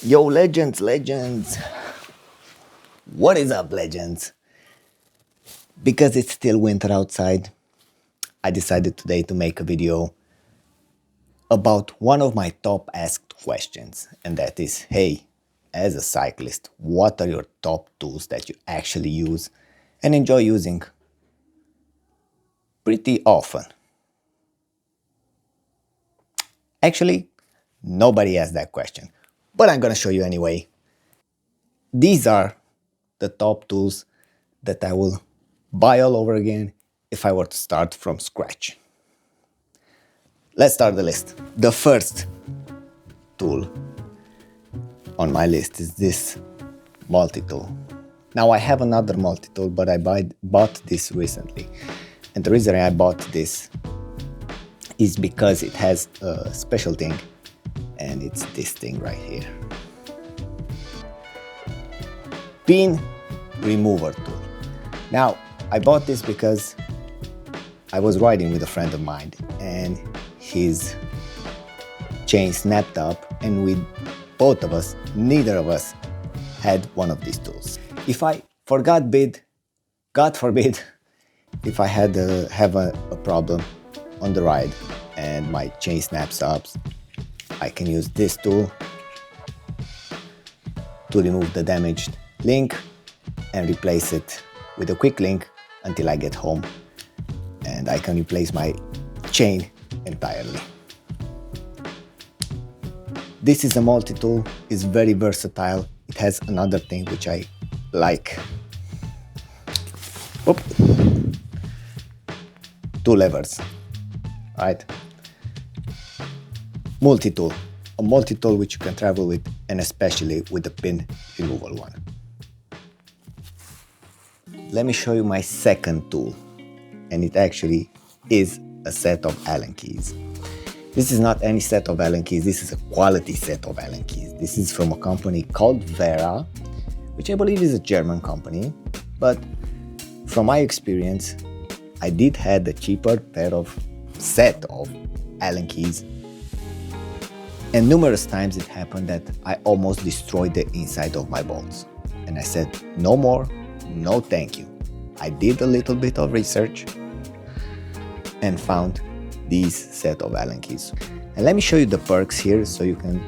Yo, legends! What is up, legends? Because it's still winter outside, I decided today to make a video about one of my top asked questions, and that is, hey, as a cyclist, what are your top tools that you actually use and enjoy using pretty often? Actually, nobody asked that question, but I'm gonna show you anyway. These are the top tools that I will buy all over again if I were to start from scratch. Let's start the list. The first tool on my list is this multi-tool. Now I have another multi-tool, but I bought this recently. And the reason I bought this is because it has a special thing, and it's this thing right here. Pin remover tool. Now, I bought this because I was riding with a friend of mine and his chain snapped up, and with both of us, neither of us had one of these tools. If I, God forbid, if I had have a problem on the ride and my chain snaps up, I can use this tool to remove the damaged link and replace it with a quick link until I get home, and I can replace my chain entirely. This is a multi-tool, it's very versatile. It has another thing which I like. Oop. Two levers, right? Multi-tool, a multi-tool which you can travel with, and especially with the pin removal one. Let me show you my second tool, and it actually is a set of Allen keys. This is not any set of Allen keys, this is a quality set of Allen keys. This is from a company called Wera, which I believe is a German company, but from my experience, I did have a cheaper set of Allen keys, and numerous times it happened that I almost destroyed the inside of my bolts. And I said, no more, no thank you. I did a little bit of research and found these set of Allen keys. And let me show you the perks here, so you can,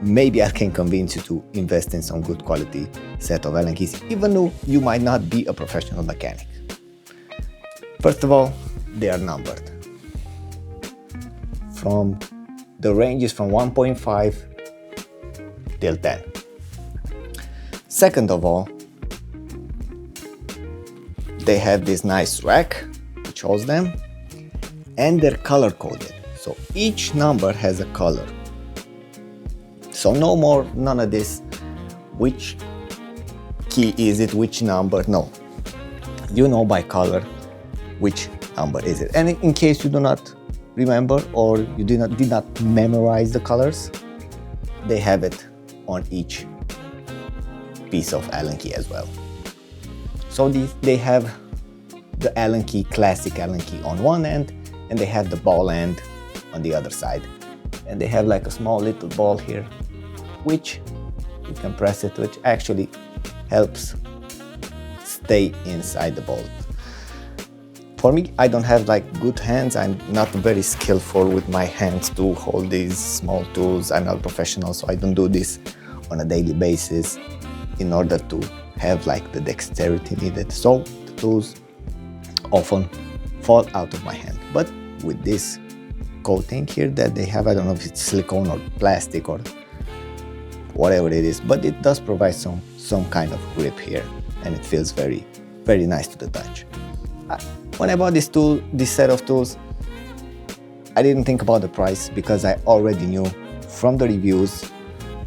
maybe I can convince you to invest in some good quality set of Allen keys, even though you might not be a professional mechanic. First of all, they are numbered. The range is from 1.5 till 10. Second of all, they have this nice rack which holds them, and they're color coded. So each number has a color. So none of this, which key is it, which number, no. You know by color which number is it. And in case you do not remember or you did not memorize the colors, they have it on each piece of Allen key as well. So they have the Allen key, classic Allen key on one end, and they have the ball end on the other side. And they have like a small little ball here, which you can press it, which actually helps stay inside the bolt. For me, I don't have like good hands. I'm not very skillful with my hands to hold these small tools. I'm not professional, so I don't do this on a daily basis in order to have like the dexterity needed. So the tools often fall out of my hand. But with this coating here that they have, I don't know if it's silicone or plastic or whatever it is, but it does provide some kind of grip here, and it feels very, very nice to the touch. When I bought this set of tools, I didn't think about the price because I already knew from the reviews,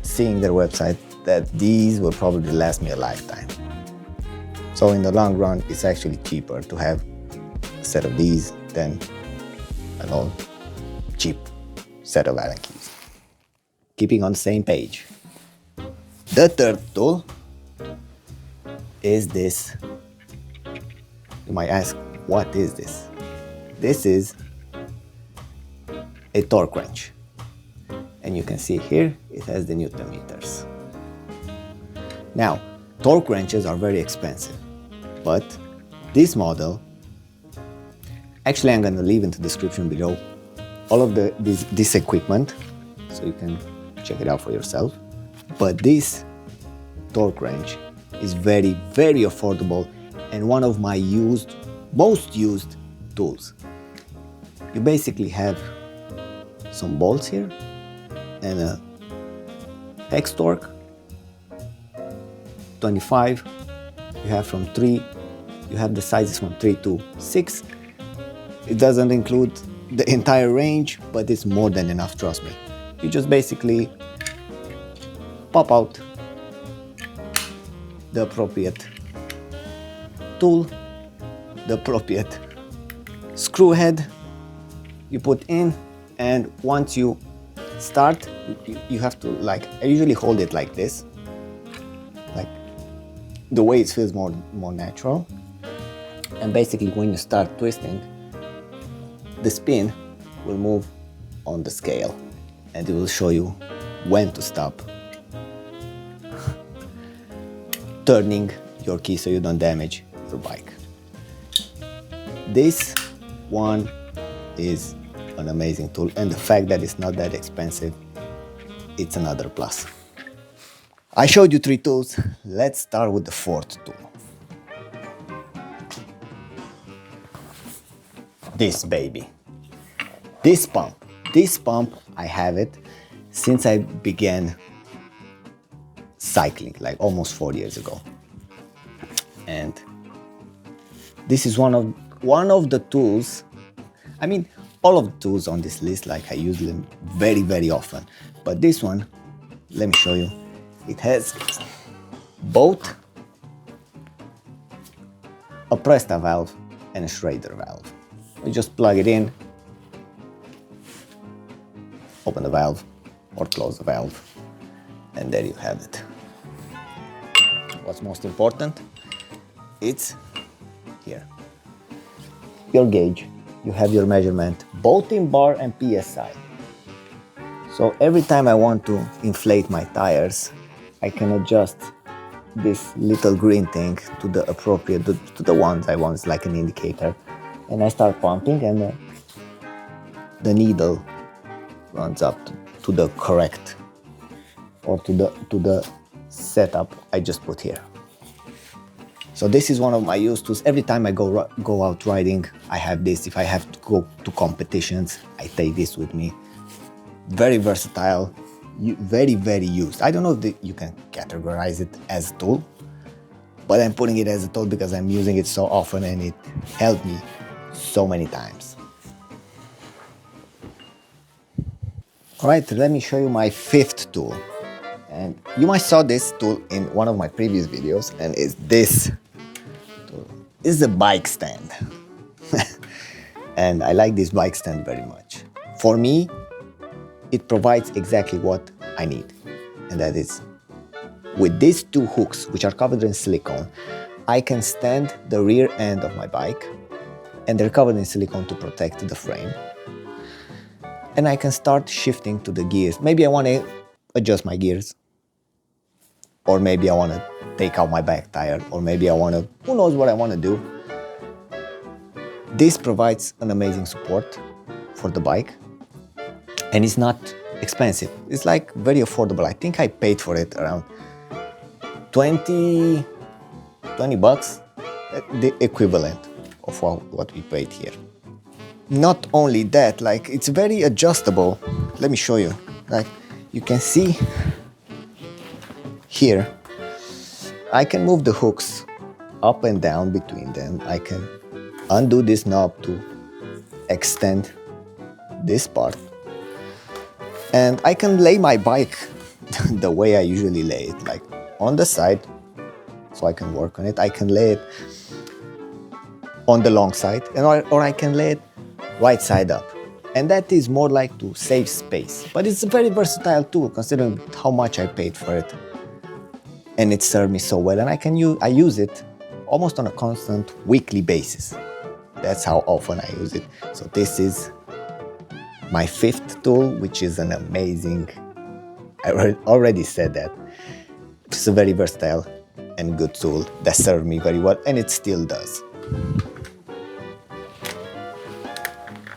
seeing their website, that these will probably last me a lifetime. So in the long run, it's actually cheaper to have a set of these than an old cheap set of Allen keys. Keeping on the same page. The third tool is this. You might ask, what is this? This is a torque wrench. And you can see here, it has the Newton meters. Now, torque wrenches are very expensive, but this model, actually I'm going to leave in the description below all of this equipment, so you can check it out for yourself. But this torque wrench is very, very affordable and one of my most used tools. You basically have some bolts here and a hex torque, 25. You have from 3, you have the sizes from 3 to 6. It doesn't include the entire range, but it's more than enough, trust me. You just basically pop out the appropriate tool, the appropriate screw head, you put in, and once you start, you have to, like, I usually hold it like this, like the way it feels more natural. And basically when you start twisting, the spin will move on the scale and it will show you when to stop turning your key so you don't damage your bike. This one is an amazing tool, and the fact that it's not that expensive, it's another plus. I showed you 3 tools. Let's start with the 4th tool. This baby. This pump, I have it since I began cycling, like almost 4 years ago. And this is one of the tools. I mean, all of the tools on this list, like, I use them very, very often. But this one, let me show you. It has both a Presta valve and a Schrader valve. You just plug it in, open the valve or close the valve, and there you have it. What's most important, it's here. Your gauge, you have your measurement both in bar and PSI. So every time I want to inflate my tires, I can adjust this little green thing to the appropriate, to the ones I want, like an indicator. And I start pumping, and the needle runs up to the correct, or to the setup I just put here. So this is one of my used tools. Every time I go out riding, I have this. If I have to go to competitions, I take this with me. Very versatile, very, very used. I don't know if you can categorize it as a tool, but I'm putting it as a tool because I'm using it so often and it helped me so many times. All right, let me show you my 5th tool. And you might saw this tool in one of my previous videos, and it's this tool. This is a bike stand. And I like this bike stand very much. For me, it provides exactly what I need. And that is, with these 2 hooks, which are covered in silicone, I can stand the rear end of my bike, and they're covered in silicone to protect the frame. And I can start shifting to the gears. Maybe I want to adjust my gears, or maybe I want to take out my back tire, or maybe I want to, who knows what I want to do. This provides an amazing support for the bike, and it's not expensive. It's like very affordable. I think I paid for it around 20 bucks, the equivalent of what we paid here. Not only that, like, it's very adjustable. Let me show you. Like, you can see here, I can move the hooks up and down between them. I can undo this knob to extend this part, and I can lay my bike the way I usually lay it, like on the side, so I can work on it. I can lay it on the long side, or I can lay it right side up, and that is more like to save space. But it's a very versatile tool considering how much I paid for it, and it served me so well. And I use it almost on a constant weekly basis. That's how often I use it. So this is my 5th tool, which is an amazing, I already said that. It's a very versatile and good tool that served me very well, and it still does.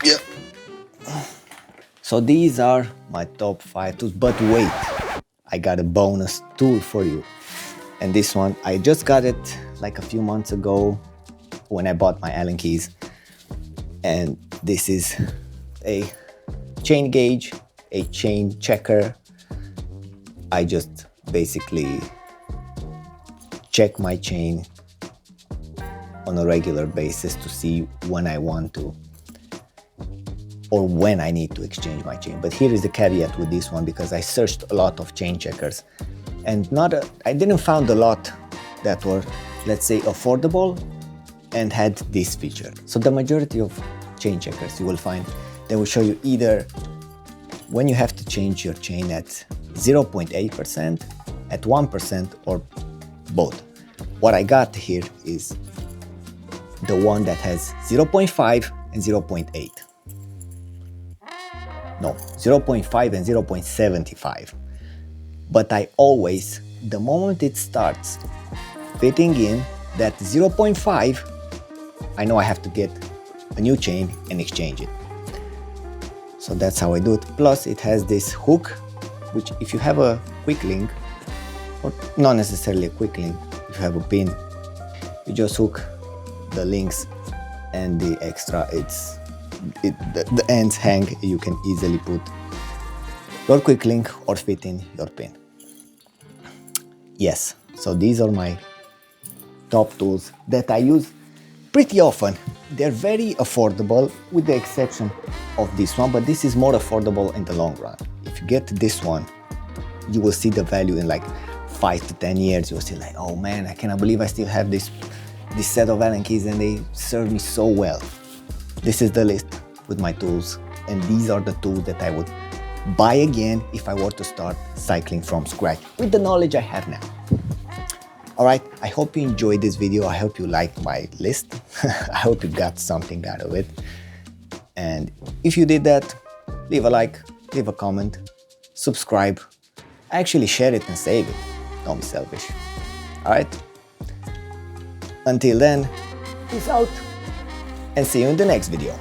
Yeah. So these are my top 5 tools, but wait, I got a bonus tool for you. And this one, I just got it like a few months ago when I bought my Allen keys. And this is a chain gauge, a chain checker. I just basically check my chain on a regular basis to see when I want to or when I need to exchange my chain. But here is the caveat with this one, because I searched a lot of chain checkers and I didn't find a lot that were, let's say, affordable and had this feature. So the majority of chain checkers you will find, they will show you either when you have to change your chain at 0.8%, at 1%, or both. What I got here is the one that has 0.5 and 0.8. No, 0.5 and 0.75. But I always, the moment it starts fitting in that 0.5, I know I have to get a new chain and exchange it. So that's how I do it. Plus it has this hook, which if you have a quick link, or not necessarily a quick link, if you have a pin, you just hook the links and the extra, the ends hang, you can easily put your quick link or fit in your pin. Yes, so these are my top tools that I use pretty often. They're very affordable with the exception of this one, but this is more affordable in the long run. If you get this one, you will see the value in like 5 to 10 years. You'll see like, oh man, I cannot believe I still have this set of Allen keys and they serve me so well. This is the list with my tools, and these are the tools that I would buy again if I were to start cycling from scratch with the knowledge I have now. Alright, I hope you enjoyed this video. I hope you liked my list. I hope you got something out of it. And if you did that, leave a like, leave a comment, subscribe, actually share it and save it. Don't be selfish. Alright? Until then, peace out and see you in the next video.